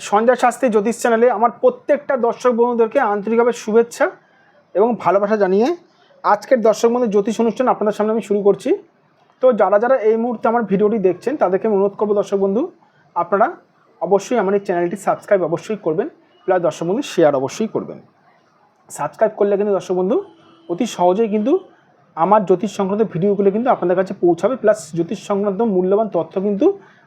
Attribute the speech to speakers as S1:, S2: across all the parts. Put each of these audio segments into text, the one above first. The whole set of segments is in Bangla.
S1: সঞ্জয় শাস্ত্রী জ্যোতিষ চ্যানেলে আমার প্রত্যেকটা দর্শক বন্ধুদেরকে আন্তরিকভাবে শুভেচ্ছা এবং ভালোবাসা জানিয়ে আজকের দর্শক বন্ধু জ্যোতিষ অনুষ্ঠান আপনাদের সামনে আমি শুরু করছি। তো যারা যারা এই মুহূর্তে আমার ভিডিওটি দেখছেন তাদেরকে আমি অনুরোধ করবো দর্শক বন্ধু আপনারা অবশ্যই আমার এই চ্যানেলটি সাবস্ক্রাইব অবশ্যই করবেন, প্লাস দর্শক বন্ধু শেয়ার অবশ্যই করবেন। সাবস্ক্রাইব করলে কিন্তু দর্শক বন্ধু অতি সহজেই কিন্তু আমার জ্যোতিষ সংক্রান্ত ভিডিওগুলো কিন্তু আপনাদের কাছে পৌঁছাবে, প্লাস জ্যোতিষ সংক্রান্ত মূল্যবান তথ্য কিন্তু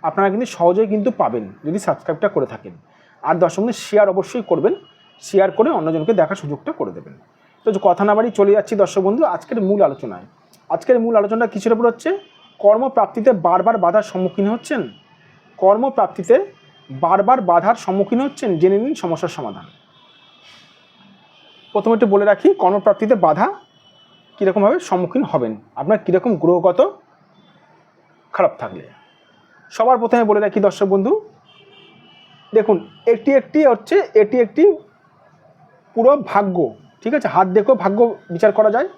S1: আপনারা কিন্তু সহজেই কিন্তু পাবেন যদি সাবস্ক্রাইবটা করে থাকেন। আর দর্শক বন্ধু শেয়ার অবশ্যই করবেন, শেয়ার করে অন্যজনকে দেখার সুযোগটা করে দেবেন। তো কথা না বাড়ি চলে যাচ্ছি দর্শক বন্ধু আজকের মূল আলোচনায়। আজকের মূল আলোচনাটা কিসের উপর হচ্ছে? কর্মপ্রাপ্তিতে বারবার বাধার সম্মুখীন হচ্ছেন, কর্মপ্রাপ্তিতে বারবার বাধার সম্মুখীন হচ্ছেন, জেনে নিন সমস্যার সমাধান। প্রথমে একটু বলে রাখি, কর্মপ্রাপ্তিতে বাধা কীরকমভাবে সম্মুখীন হবেন, আপনার কীরকম গ্রহগত খারাপ থাকলে। সবার প্রথমে বলে রাখি দর্শক বন্ধু, দেখুন এটি একটি পুরো ভাগ্য, ঠিক আছে? হাত দেখেও ভাগ্য বিচার করা যায়,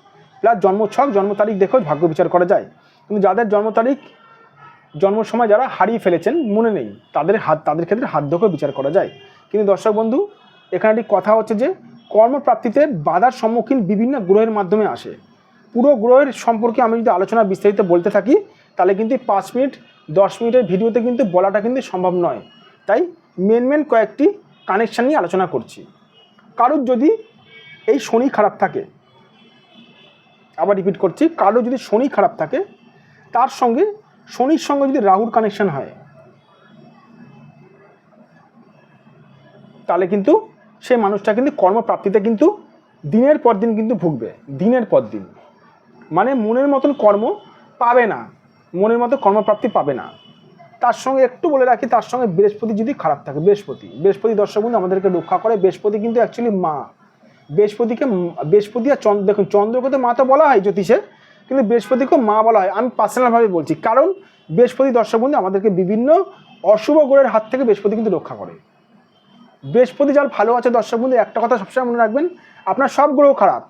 S1: প্লাস জন্মছক জন্ম তারিখ দেখেও ভাগ্য বিচার করা যায়। কিন্তু যাদের জন্ম তারিখ জন্ম সময় যারা হারিয়ে ফেলেছেন, মনে নেই, তাদের ক্ষেত্রে হাত দেখেও বিচার করা যায়। কিন্তু দর্শক বন্ধু এখানে একটি কথা হচ্ছে যে কর্মপ্রাপ্তিতে বাধার সম্মুখীন বিভিন্ন গ্রহের মাধ্যমে আসে। পুরো গ্রহের সম্পর্কে আমি যদি আলোচনা বিস্তারিত বলতে থাকি তাহলে কিন্তু 5 মিনিট 10 মিনিটের ভিডিওতে কিন্তু বলাটা কিন্তু সম্ভব নয়। তাই মেন কয়েকটি কানেকশান নিয়ে আলোচনা করছি। কারোর যদি এই শনি খারাপ থাকে, আবার রিপিট করছি, কারোর যদি শনি খারাপ থাকে, তার সঙ্গে শনির সঙ্গে যদি রাহুর কানেকশান হয়, তাহলে কিন্তু সেই মানুষটা কিন্তু কর্মপ্রাপ্তিতে কিন্তু দিনের পর দিন কিন্তু ভুগবে, দিনের পর দিন। মানে মনের মতন কর্ম পাবে না, মনের মতো কর্মপ্রাপ্তি পাবে না। তার সঙ্গে একটু বলে রাখি, তার সঙ্গে বৃহস্পতি যদি খারাপ থাকে, বৃহস্পতি দর্শক বন্ধু আমাদেরকে রক্ষা করে। বৃহস্পতি কিন্তু অ্যাকচুয়ালি মা, বৃহস্পতি আর চন্দ্র, দেখুন চন্দ্রকে তো মা তো বলা হয় জ্যোতিষে, কিন্তু বৃহস্পতিকেও মা বলা হয়। আমি পার্সোনালভাবে বলছি, কারণ বৃহস্পতি দর্শক বন্ধু আমাদেরকে বিভিন্ন অশুভ গ্রহের হাত থেকে বৃহস্পতি কিন্তু রক্ষা করে। বৃহস্পতি যার ভালো আছে দর্শক বন্ধু একটা কথা সবসময় মনে রাখবেন, আপনার সব গ্রহ খারাপ,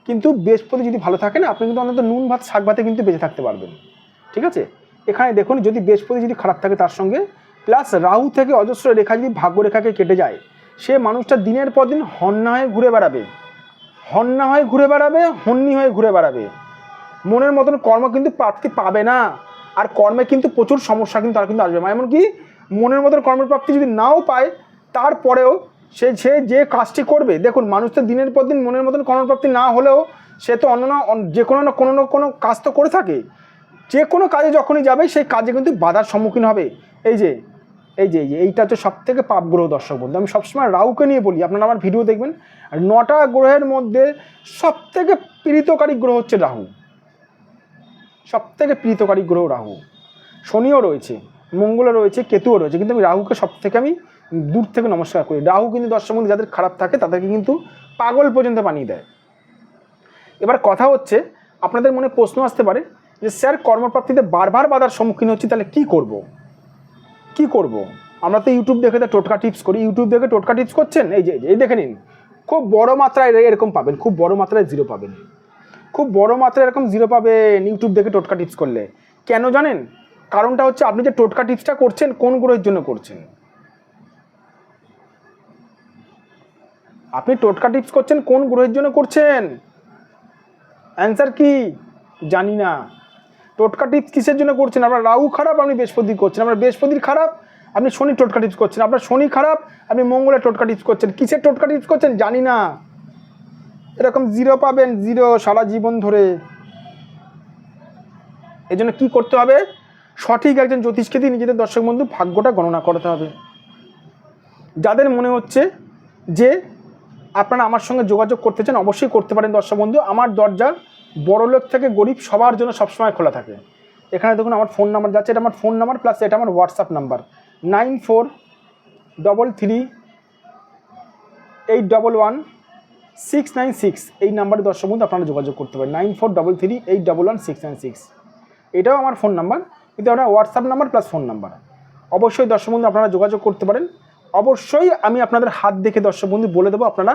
S1: কিন্তু বৃহস্পতি যদি ভালো থাকে না, আপনি কিন্তু অন্তত নুন ভাত শাক ভাতে কিন্তু বেঁচে থাকতে পারবেন, ঠিক আছে? এখানে দেখুন যদি বৃহস্পতি যদি খারাপ থাকে তার সঙ্গে প্লাস রাহু থেকে অজস্র রেখা যদি ভাগ্য রেখাকে কেটে যায়, সে মানুষটা দিনের পর দিন হন্যা হয়ে ঘুরে বেড়াবে, হন্যি হয়ে ঘুরে বেড়াবে। মনের মতন কর্ম কিন্তু প্রাপ্তি পাবে না, আর কর্মে কিন্তু প্রচুর সমস্যা কিন্তু তার কিন্তু আসবে। এমনকি মনের মতন কর্মপ্রাপ্তি যদি নাও পায়, তারপরেও সে যে কাজটি করবে, দেখুন মানুষ তো দিনের পর দিন মনের মতন কর্মপ্রাপ্তি না হলেও সে তো অন্য যে কোনো না কোনো কাজ তো করে থাকে। যে কোনো কাজে যখনই যাবে সেই কাজে কিন্তু বাধার সম্মুখীন হবে। এইটা হচ্ছে সব থেকে পাপ গ্রহ দর্শক বন্ধু। আমি সবসময় রাহুকে নিয়ে বলি, আপনারা আমার ভিডিও দেখবেন, 9টা গ্রহের মধ্যে সব থেকে পীড়িতকারী গ্রহ হচ্ছে রাহু, সব থেকে পীড়িতকারী গ্রহ রাহু। শনিও রয়েছে, মঙ্গলও রয়েছে, কেতুও রয়েছে, কিন্তু আমি রাহুকে সব থেকে আমি দূর থেকে নমস্কার করি। রাহু কিন্তু দর্শক বন্ধু যাদের খারাপ থাকে তাদেরকে কিন্তু পাগল পর্যন্ত বানিয়ে দেয়। এবার কথা হচ্ছে, আপনাদের মনে প্রশ্ন আসতে পারে যে স্যার কর্মপ্রাপ্তিতে বারবার বাধার সম্মুখীন হচ্ছি, তাহলে কি করব? আমরা তো ইউটিউব দেখে তো টোটকা টিপস করি, ইউটিউব দেখে টোটকা টিপস করছেন, এই দেখে নিন, খুব বড় মাত্রায় এরকম পাবেন, খুব বড় মাত্রায় জিরো পাবেন, খুব বড় মাত্রায় এরকম জিরো পাবেন ইউটিউব দেখে টোটকা টিপস করলে। কেন জানেন? কারণটা হচ্ছে আপনি যে টোটকা টিপসটা করছেন কোন গ্রহের জন্য করছেন? আপনি টোটকা টিপস করছেন কোন গ্রহের জন্য করছেন? অ্যান্সার কি? জানি না। টোটকা টিপস কিসের জন্য করছেন? আপনার রাহু খারাপ, আপনি বৃহস্পতি করছেন। আপনার বৃহস্পতির খারাপ, আপনি শনি টোটকা টিপস করছেন। আপনার শনি খারাপ, আপনি মঙ্গলের টোটকা টিপস করছেন। কিসের টোটকা টিপস করছেন জানি না। এরকম জিরো পাবেন, জিরো সারা জীবন ধরে। এই জন্য কী করতে হবে? সঠিক একজন জ্যোতিষকে দিয়ে নিজেদের দর্শক বন্ধু ভাগ্যটা গণনা করতে হবে। যাদের মনে হচ্ছে যে আপনারা আমার সঙ্গে যোগাযোগ করতে চান, অবশ্যই করতে পারেন দর্শক বন্ধু। আমার দরজা বড়লোক থেকে গরিব সবার জন্য সবসময় খোলা থাকে। এখানে দেখুন আমার ফোন নাম্বার যাচ্ছে, এটা আমার ফোন নাম্বার, প্লাস এটা আমার হোয়াটসঅ্যাপ নাম্বার 9433811696। এই নাম্বারে দর্শক বন্ধু আপনারা যোগাযোগ করতে পারেন, 9433811696। এটাও আমার ফোন নাম্বার, কিন্তু আমরা WhatsApp number plus phone number. অবশ্যই দর্শক বন্ধু আপনারা যোগাযোগ করতে পারেন। অবশ্যই আমি আপনাদের হাত দেখে দর্শক বন্ধু বলে দেবো আপনারা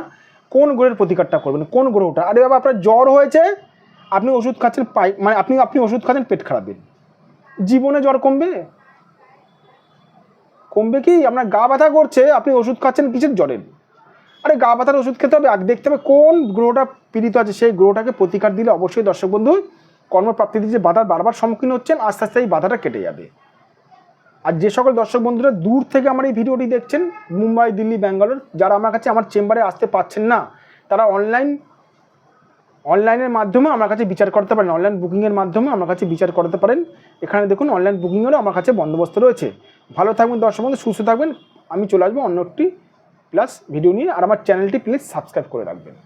S1: কোন গ্রহের প্রতিকারটা করবেন, কোন গ্রহটা। আরে বাবা আপনার জ্বর হয়েছে, আপনি ওষুধ খাচ্ছেন, আপনি ওষুধ খাচ্ছেন পেট খারাপের, জীবনে জ্বর কমবে? কমবে কি? আপনার গা ব্যথা করছে, আপনি ওষুধ খাচ্ছেন কিসের? জ্বরের। আরে গা ব্যথার ওষুধ খেতে হবে, দেখতে হবে কোন গ্রহটা পীড়িত আছে, সেই গ্রহটাকে প্রতিকার দিলে অবশ্যই দর্শক বন্ধু কর্মপ্রাপ্তিতে যে বাধার বারবার সম্মুখীন হচ্ছেন, আস্তে আস্তে এই বাধাটা কেটে যাবে। আর যে সকল দর্শক বন্ধুরা দূর থেকে আমার এই ভিডিওটি দেখছেন, মুম্বাই, দিল্লি, ব্যাঙ্গালোর, যারা আমার কাছে আমার চেম্বারে আসতে পারছেন না, তারা অনলাইনের মাধ্যমে আমার কাছে বিচার করতে পারেন, অনলাইন বুকিংয়ের মাধ্যমে আমার কাছে বিচার করতে পারেন। এখানে দেখুন অনলাইন বুকিংয়েরও আমার কাছে বন্দোবস্ত রয়েছে। ভালো থাকবেন দর্শক বন্ধু, সুস্থ থাকবেন। আমি চলে আসবো অন্য একটি প্লাস ভিডিও নিয়ে। আর আমার চ্যানেলটি প্লিজ সাবস্ক্রাইব করে রাখবেন।